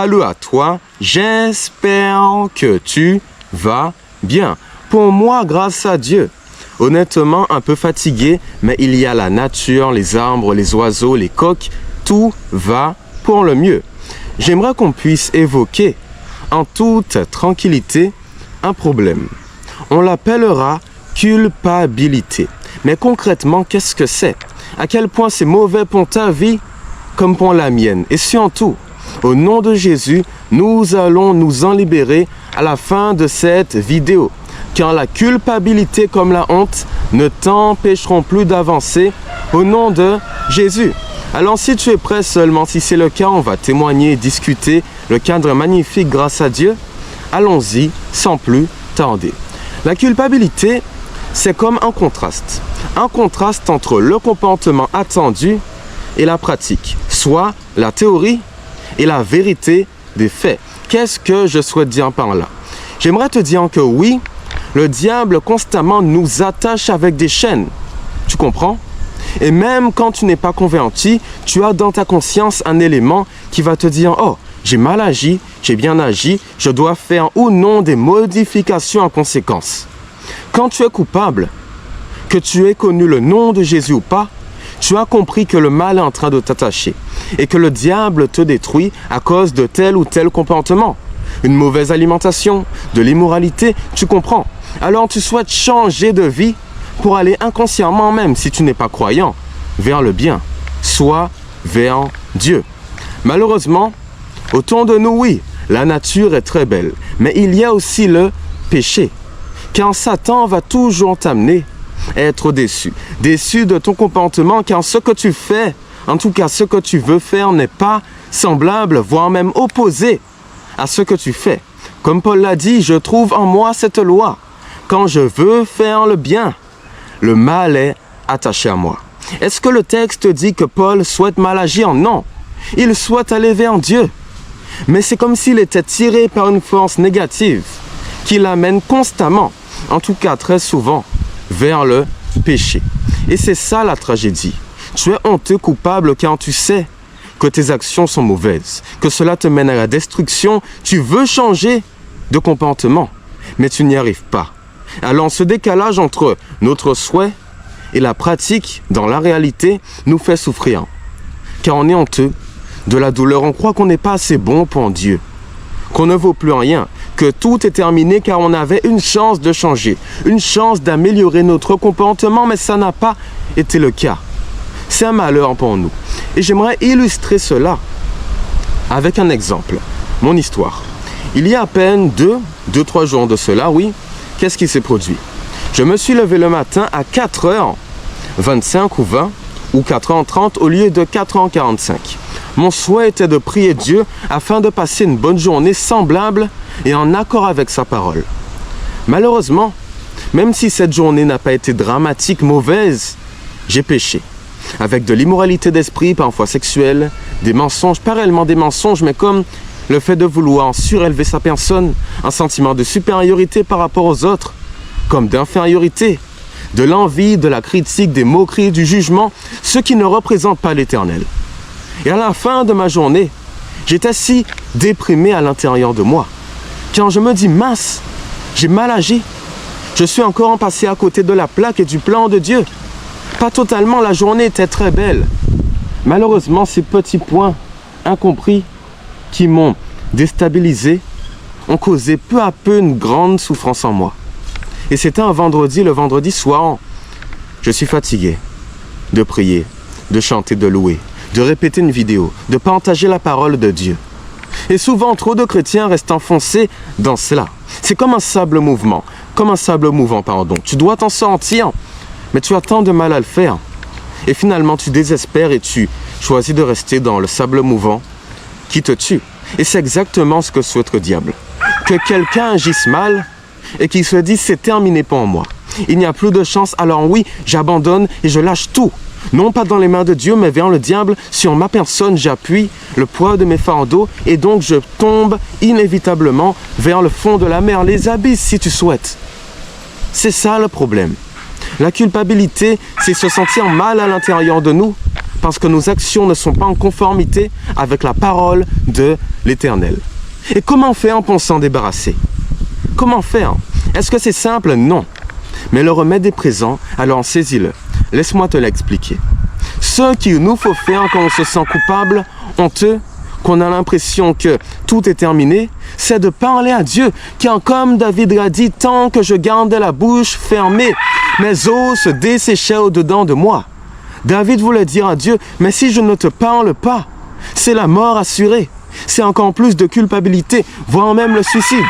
Salut à toi, j'espère que tu vas bien. Pour moi, grâce à Dieu. Honnêtement, un peu fatigué, mais il y a la nature, les arbres, les oiseaux, les coqs, tout va pour le mieux. J'aimerais qu'on puisse évoquer en toute tranquillité un problème. On l'appellera culpabilité. Mais concrètement, qu'est-ce que c'est? À quel point c'est mauvais pour ta vie comme pour la mienne? Et surtout, au nom de Jésus, nous allons nous en libérer à la fin de cette vidéo. Car la culpabilité comme la honte ne t'empêcheront plus d'avancer au nom de Jésus. Alors si tu es prêt seulement, si c'est le cas, on va témoigner et discuter. Le cadre est magnifique grâce à Dieu. Allons-y sans plus tarder. La culpabilité, c'est comme un contraste. Un contraste entre le comportement attendu et la pratique, soit la théorie et la vérité des faits. Qu'est-ce que je souhaite dire par là? J'aimerais te dire que oui, le diable constamment nous attache avec des chaînes. Tu comprends? Et même quand tu n'es pas converti, tu as dans ta conscience un élément qui va te dire « Oh, j'ai mal agi, j'ai bien agi, je dois faire ou non des modifications en conséquence. » Quand tu es coupable, que tu aies connu le nom de Jésus ou pas, tu as compris que le mal est en train de t'attacher et que le diable te détruit à cause de tel ou tel comportement. Une mauvaise alimentation, de l'immoralité, tu comprends. Alors tu souhaites changer de vie pour aller inconsciemment même, si tu n'es pas croyant, vers le bien, soit vers Dieu. Malheureusement, autour de nous, oui, la nature est très belle, mais il y a aussi le péché. Car Satan va toujours t'amener à être déçu. Déçu de ton comportement, car ce que tu fais, en tout cas ce que tu veux faire, n'est pas semblable, voire même opposé à ce que tu fais. Comme Paul l'a dit, je trouve en moi cette loi. Quand je veux faire le bien, le mal est attaché à moi. Est-ce que le texte dit que Paul souhaite mal agir? Non. Il souhaite aller vers Dieu. Mais c'est comme s'il était tiré par une force négative qui l'amène constamment, en tout cas très souvent, vers le péché. Et c'est ça la tragédie. Tu es honteux, coupable, car tu sais que tes actions sont mauvaises, que cela te mène à la destruction. Tu veux changer de comportement, mais tu n'y arrives pas. Alors ce décalage entre notre souhait et la pratique dans la réalité nous fait souffrir. Car on est honteux de la douleur, on croit qu'on n'est pas assez bon pour Dieu, qu'on ne vaut plus rien, que tout est terminé car on avait une chance de changer, une chance d'améliorer notre comportement, mais ça n'a pas été le cas. C'est un malheur pour nous. Et j'aimerais illustrer cela avec un exemple, mon histoire. Il y a à peine 2-3 jours de cela, oui, qu'est-ce qui s'est produit? Je me suis levé le matin à 4h25 ou 20 ou 4h30 au lieu de 4h45. Mon souhait était de prier Dieu afin de passer une bonne journée semblable et en accord avec sa parole. Malheureusement, même si cette journée n'a pas été dramatique, mauvaise, j'ai péché. Avec de l'immoralité d'esprit, parfois sexuelle, des mensonges, pas réellement des mensonges, mais comme le fait de vouloir surélever sa personne, un sentiment de supériorité par rapport aux autres, comme d'infériorité, de l'envie, de la critique, des moqueries, du jugement, ce qui ne représente pas l'Éternel. Et à la fin de ma journée, j'étais si déprimé à l'intérieur de moi, quand je me dis, mince, j'ai mal agi, je suis encore passé à côté de la plaque et du plan de Dieu. Pas totalement, la journée était très belle. Malheureusement, ces petits points incompris qui m'ont déstabilisé ont causé peu à peu une grande souffrance en moi. Et c'était un vendredi, le vendredi soir. Je suis fatigué de prier, de chanter, de louer, de répéter une vidéo, de partager la parole de Dieu. Et souvent, trop de chrétiens restent enfoncés dans cela. C'est comme un sable mouvant. Tu dois t'en sortir, mais tu as tant de mal à le faire. Et finalement, tu désespères et tu choisis de rester dans le sable mouvant qui te tue. Et c'est exactement ce que souhaite le diable. Que quelqu'un agisse mal et qu'il se dise c'est terminé pour moi. Il n'y a plus de chance, alors oui, j'abandonne et je lâche tout. Non pas dans les mains de Dieu, mais vers le diable. Sur ma personne, j'appuie le poids de mes fardeaux et donc je tombe inévitablement vers le fond de la mer, les abysses si tu souhaites. C'est ça le problème. La culpabilité, c'est se sentir mal à l'intérieur de nous, parce que nos actions ne sont pas en conformité avec la parole de l'Éternel. Et comment faire pour s'en débarrasser? Comment faire? Est-ce que c'est simple? Non. Mais le remède est présent, alors saisis-le. Laisse-moi te l'expliquer. Ce qu'il nous faut faire quand on se sent coupable, honteux, qu'on a l'impression que tout est terminé, c'est de parler à Dieu, car comme David l'a dit, tant que je gardais la bouche fermée, mes os se desséchaient au-dedans de moi. David voulait dire à Dieu, mais si je ne te parle pas, c'est la mort assurée. C'est encore plus de culpabilité, voire même le suicide.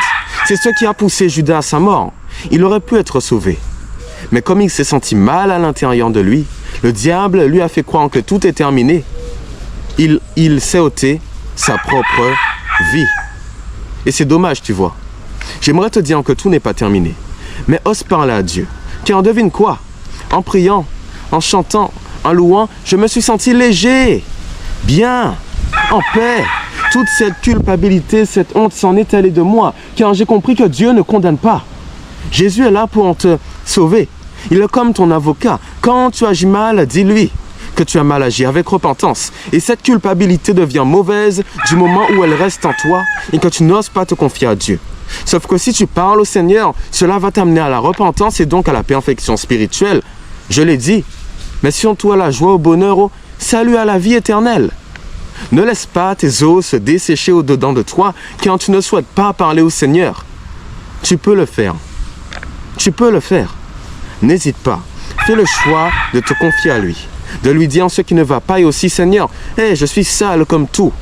C'est ce qui a poussé Judas à sa mort. Il aurait pu être sauvé. Mais comme il s'est senti mal à l'intérieur de lui, le diable lui a fait croire que tout est terminé. Il s'est ôté sa propre vie. Et c'est dommage, tu vois. J'aimerais te dire que tout n'est pas terminé. Mais ose parler à Dieu. Car devine quoi? En priant, en chantant, en louant, je me suis senti léger, bien, en paix. Toute cette culpabilité, cette honte s'en est allée de moi, car j'ai compris que Dieu ne condamne pas. Jésus est là pour te sauver. Il est comme ton avocat. Quand tu agis mal, dis-lui que tu as mal agi avec repentance. Et cette culpabilité devient mauvaise du moment où elle reste en toi et que tu n'oses pas te confier à Dieu. Sauf que si tu parles au Seigneur, cela va t'amener à la repentance et donc à la perfection spirituelle. Je l'ai dit, mais surtout à la joie, au bonheur, au salut, à la vie éternelle. Ne laisse pas tes os se dessécher au-dedans de toi quand tu ne souhaites pas parler au Seigneur. Tu peux le faire. Tu peux le faire. N'hésite pas. Fais le choix de te confier à lui. De lui dire ce qui ne va pas et aussi, Seigneur, hey, je suis sale comme tout.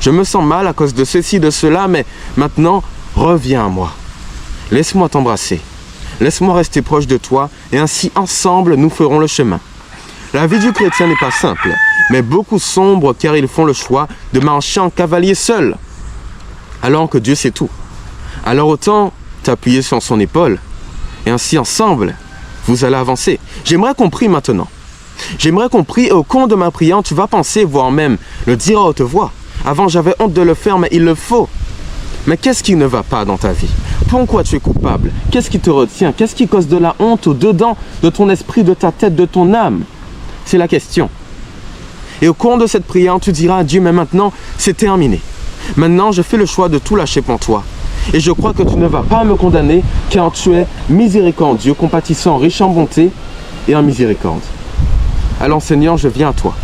Je me sens mal à cause de ceci, de cela, mais maintenant, reviens à moi. Laisse-moi t'embrasser. Laisse-moi rester proche de toi et ainsi, ensemble, nous ferons le chemin. La vie du chrétien n'est pas simple, mais beaucoup sombre car ils font le choix de marcher en cavalier seul, alors que Dieu sait tout. Alors autant t'appuyer sur son épaule et ainsi, ensemble, vous allez avancer. J'aimerais qu'on prie maintenant. J'aimerais qu'on prie et au compte de ma prière, tu vas penser, voire même le dire à haute voix. Avant, j'avais honte de le faire, mais il le faut. Mais qu'est-ce qui ne va pas dans ta vie? Pourquoi tu es coupable? Qu'est-ce qui te retient? Qu'est-ce qui cause de la honte au-dedans de ton esprit, de ta tête, de ton âme? C'est la question. Et au cours de cette prière, tu diras à Dieu, mais maintenant, c'est terminé. Maintenant, je fais le choix de tout lâcher pour toi. Et je crois que tu ne vas pas me condamner, car tu es miséricordieux, compatissant, riche en bonté et en miséricorde. Alors Seigneur, je viens à toi.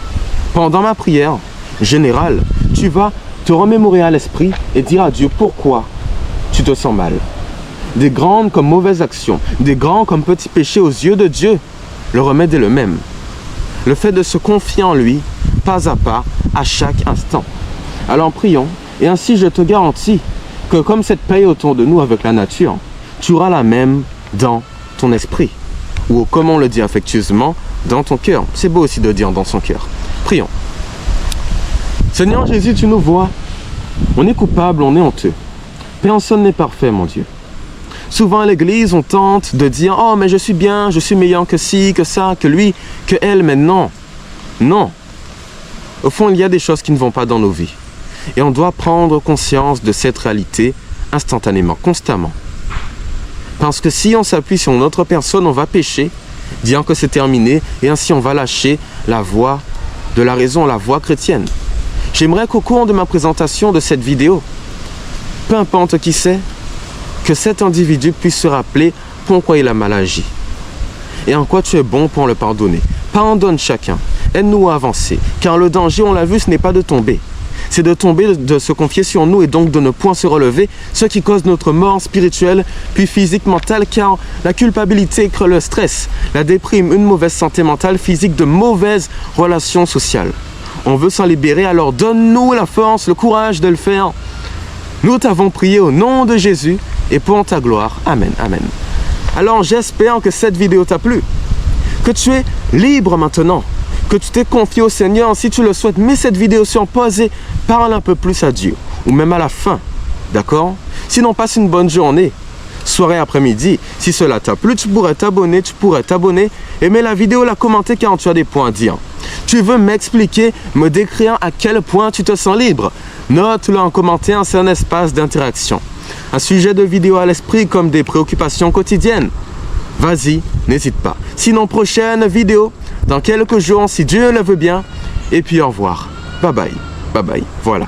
Pendant ma prière générale, tu vas te remémorer à l'esprit et dire à Dieu pourquoi tu te sens mal. Des grandes comme mauvaises actions, des grands comme petits péchés aux yeux de Dieu, le remède est le même. Le fait de se confier en lui, pas à pas, à chaque instant. Alors prions, et ainsi je te garantis que comme cette paix autour de nous avec la nature, tu auras la même dans ton esprit. Ou comme on le dit affectueusement, dans ton cœur. C'est beau aussi de dire dans son cœur. Prions. Seigneur Jésus, tu nous vois. On est coupable, on est honteux. Personne n'est parfait, mon Dieu. Souvent à l'église, on tente de dire « Oh, mais je suis bien, je suis meilleur que ci, que ça, que lui, que elle. » Mais non. Non. Au fond, il y a des choses qui ne vont pas dans nos vies. Et on doit prendre conscience de cette réalité instantanément, constamment. Parce que si on s'appuie sur une autre personne, on va pécher, disant que c'est terminé, et ainsi on va lâcher la voie de la raison, la voie chrétienne. J'aimerais qu'au cours de ma présentation de cette vidéo, peu importe qui c'est, que cet individu puisse se rappeler pourquoi il a mal agi et en quoi tu es bon pour le pardonner. Pardonne chacun, aide-nous à avancer, car le danger, on l'a vu, ce n'est pas de tomber. C'est de tomber, de se confier sur nous et donc de ne point se relever, ce qui cause notre mort spirituelle, puis physique, mentale, car la culpabilité crée le stress, la déprime, une mauvaise santé mentale, physique, de mauvaises relations sociales. On veut s'en libérer, alors donne-nous la force, le courage de le faire. Nous t'avons prié au nom de Jésus et pour ta gloire. Amen, amen. Alors j'espère que cette vidéo t'a plu, que tu es libre maintenant, que tu t'es confié au Seigneur. Si tu le souhaites, mets cette vidéo sur pause et parle un peu plus à Dieu, ou même à la fin, d'accord? Sinon, passe une bonne journée, soirée, après-midi. Si cela t'a plu, tu pourrais t'abonner, aimer la vidéo, la commenter car tu as des points à dire. Tu veux m'expliquer, me décrire à quel point tu te sens libre? Note-le en commentaire, c'est un espace d'interaction. Un sujet de vidéo à l'esprit comme des préoccupations quotidiennes. Vas-y, n'hésite pas. Sinon, prochaine vidéo, dans quelques jours si Dieu le veut bien. Et puis au revoir. Bye bye. Bye bye. Voilà.